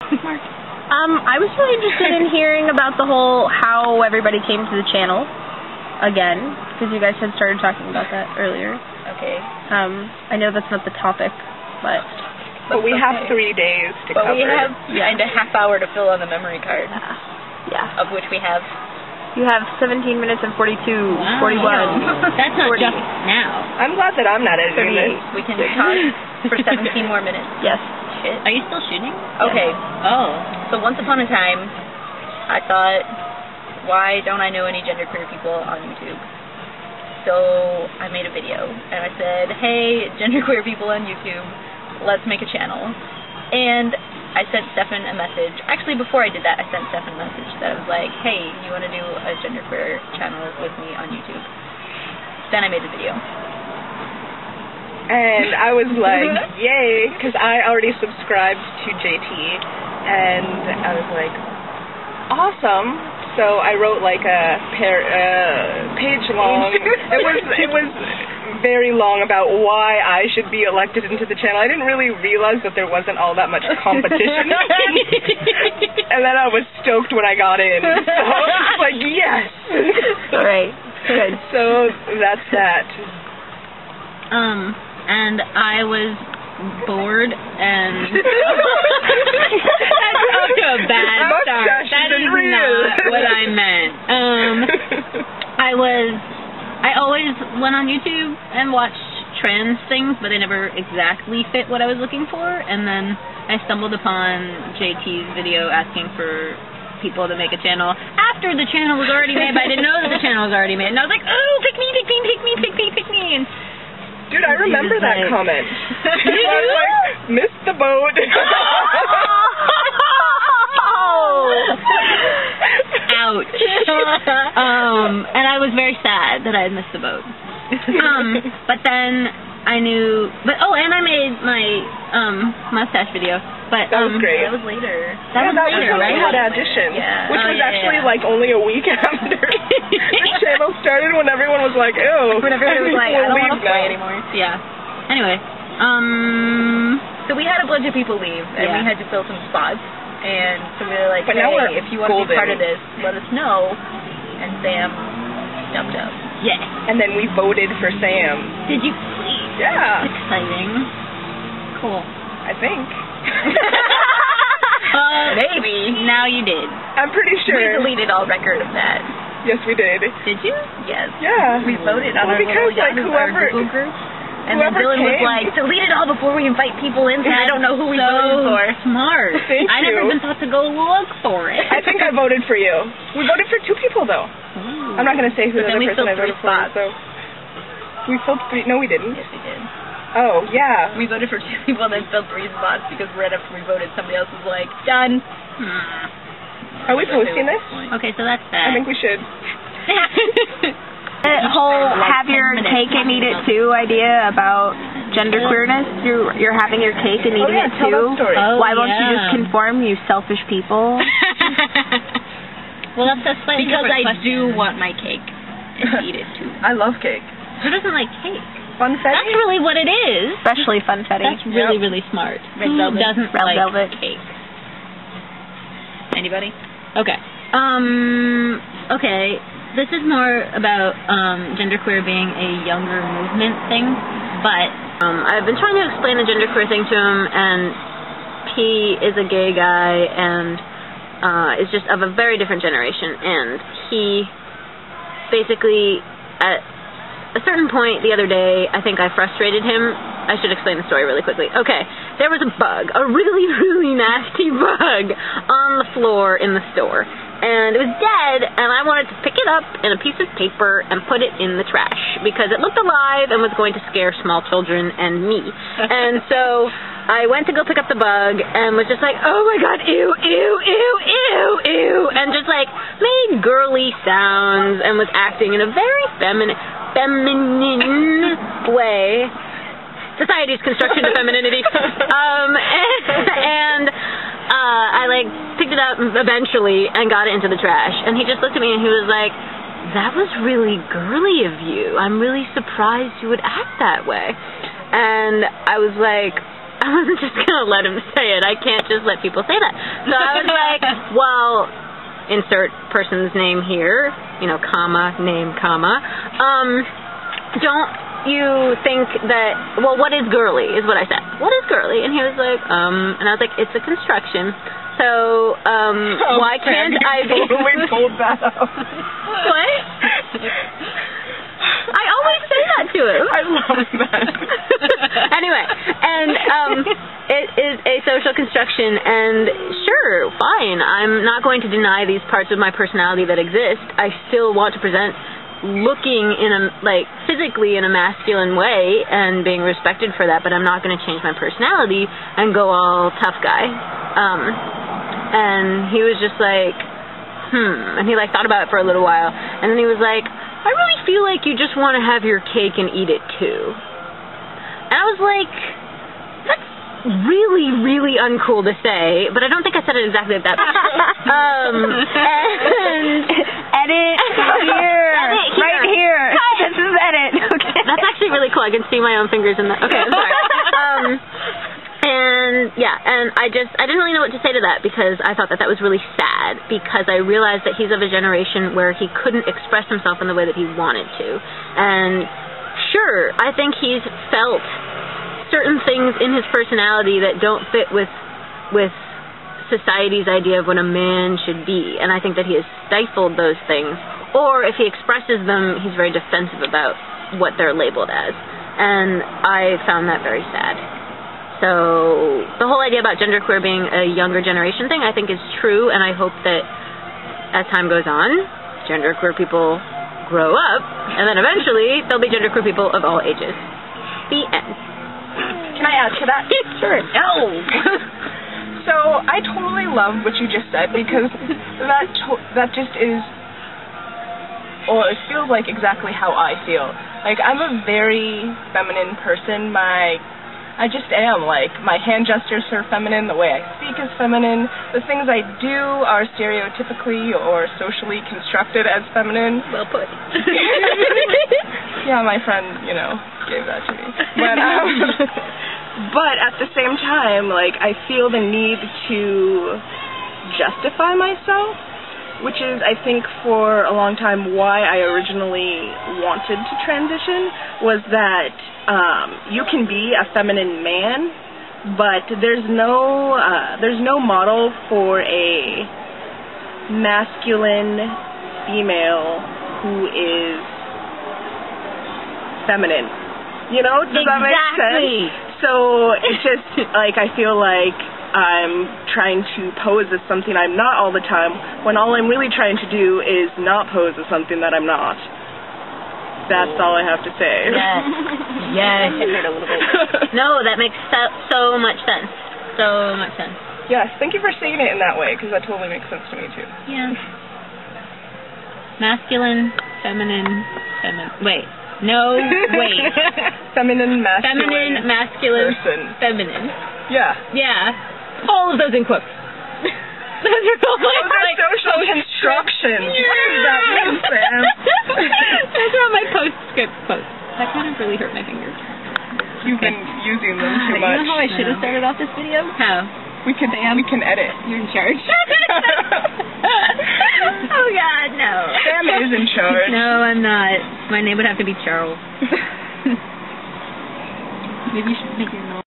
I was really interested in hearing about the whole how everybody came to the channel again, because you guys had started talking about that earlier. Okay. I know that's not the topic, but we have 3 days to cover. But we have and a half hour to fill on the memory card. Yeah. Of which we have. You have 17 minutes and 41. That's not 40. just now. I'm glad that I'm not editing this. We can talk for 17 more minutes. Yes. Shit. Are you still shooting? Okay. Oh. So once upon a time, I thought, why don't I know any genderqueer people on YouTube? So I made a video, and I said, hey, genderqueer people on YouTube, let's make a channel. And I sent Stefan a message. Actually, before I did that, I sent Stefan a message that I was like, hey, you want to do a genderqueer channel with me on YouTube? Then I made the video. And I was like, yay, because I already subscribed to JT, and I was like, awesome. So I wrote like a page long. It was very long about why I should be elected into the channel. I didn't really realize that there wasn't all that much competition. And then I was stoked when I got in. So I was like, yes. All right. Good. So that's that. And I was bored and that's off to a bad start. That is not what I meant. I always went on YouTube and watched trans things, but they never exactly fit what I was looking for. And then I stumbled upon JT's video asking for people to make a channel after the channel was already made, but I didn't know that the channel was already made. And I was like, oh, pick me, pick me, pick me, pick me, pick me. And dude, I remember that comment. I was like, missed the boat. Ouch. And I was very sad that I had missed the boat. But then I knew, and I made my mustache video. But that was great. That was later. That was later, when right? we had audition, which was actually like only a week after the channel started, when everyone was like, ew. When everyone was like, I don't want to play anymore. Yeah. Anyway, so we had a bunch of people leave, and we had to fill some spots. And so we were like, but hey, now we're if you want to be part of this, let us know. And Sam stepped up. Yeah. And then we voted for Sam. Did you please? Yeah. Exciting. Cool. I think. Maybe. Now you did. I'm pretty sure. We deleted all record of that. Yes, we did. Did you? Yes. Yeah. We voted on our because little whoever Google group. And then Dylan was like, delete it all before we invite people in, so I don't know who we voted for. Smart. Thank I you. never even thought to go look for it. I think I voted for you. We voted for 2 people, though. Ooh. I'm not going to say who the But other then we person I filled voted 3 for. spots. So we filled 3. No, we didn't. Yes, we did. Oh, yeah. We voted for 2 people and then filled 3 spots because right after we voted, somebody else was like, done. Are we posting this? Okay, so that's that. I think we should. The whole have your cake and eat it too idea about genderqueerness. You're having your cake and eating it tell too. that story. Why won't you just conform, you selfish people? Well, that's a slightly Because different I question. do want my cake and eat it too. I love cake. Who doesn't like cake? Funfetti? That's really what it is. Especially funfetti. That's really, really smart. Red Who velvet. doesn't Red like velvet. cake? Anybody? Okay. Okay. This is more about genderqueer being a younger movement thing, but I've been trying to explain the genderqueer thing to him, and he is a gay guy and is just of a very different generation, and he basically, at a certain point the other day, I think I frustrated him. I should explain the story really quickly. Okay, there was a bug, a really, really nasty bug on the floor in the store. And it was dead, and I wanted to pick it up in a piece of paper and put it in the trash because it looked alive and was going to scare small children and me. And so I went to go pick up the bug and was just like, oh my god, ew, ew, ew, ew, ew, and just like made girly sounds and was acting in a very feminine way. Society's construction of femininity. I like picked it up eventually and got it into the trash. And he just looked at me and he was like, that was really girly of you. I'm really surprised you would act that way. And I was like, I wasn't just going to let him say it. I can't just let people say that. So I was like, well, insert person's name here, comma, name, comma. Don't you think that, well, what is girly is what I said. What is girly? And he was like, and I was like, it's a construction. So, why can't I be... totally pulled that up. What? I always say that to him. I love that. Anyway, and it is a social construction, and sure, fine. I'm not going to deny these parts of my personality that exist. I still want to present looking in a, physically in a masculine way and being respected for that, but I'm not going to change my personality and go all tough guy. And he was just like, and he thought about it for a little while, and then he was like, I really feel like you just want to have your cake and eat it too. And I was like, that's really, really uncool to say, but I don't think I said it exactly like that. And edit here. Right here. This is edit. Okay. That's actually really cool. I can see my own fingers in that. Okay, I'm sorry. And yeah, and I didn't really know what to say to that, because I thought that was really sad, because I realized that he's of a generation where he couldn't express himself in the way that he wanted to. And sure, I think he's felt certain things in his personality that don't fit with society's idea of what a man should be, and I think that he has stifled those things, or if he expresses them, he's very defensive about what they're labeled as, and I found that very sad. So the whole idea about genderqueer being a younger generation thing, I think, is true, and I hope that as time goes on, genderqueer people grow up, and then eventually there'll be genderqueer people of all ages. The end. Can I add to that? Sure. No. So I totally love what you just said, because that just is, or it feels like exactly how I feel. I'm a very feminine person. I just am. My hand gestures are feminine, the way I speak is feminine, the things I do are stereotypically or socially constructed as feminine. Well put. Yeah, my friend, gave that to me. But at the same time, I feel the need to justify myself, which is, I think, for a long time why I originally wanted to transition, was that you can be a feminine man, but there's no model for a masculine female who is feminine. Does that make sense? So it's just I feel like I'm trying to pose as something I'm not all the time, when all I'm really trying to do is not pose as something that I'm not. That's all I have to say. Yes. Yes. It hurt a little bit. No, that makes so much sense. So much sense. Yes, thank you for saying it in that way, because that totally makes sense to me too. Yeah. Masculine, feminine. Wait. No, wait. Feminine, masculine. Feminine, masculine, person. feminine. Yeah. Yeah. All of those in quotes. Those are all social construction. What does that mean, Sam? Those are all my postscript quotes. That kind of really hurt my fingers. You've been using them too much. You know how I should have started off this video? How? We can edit. You're in charge. Oh God, no. Sam is in charge. No, I'm not. My name would have to be Charles. Maybe you should make your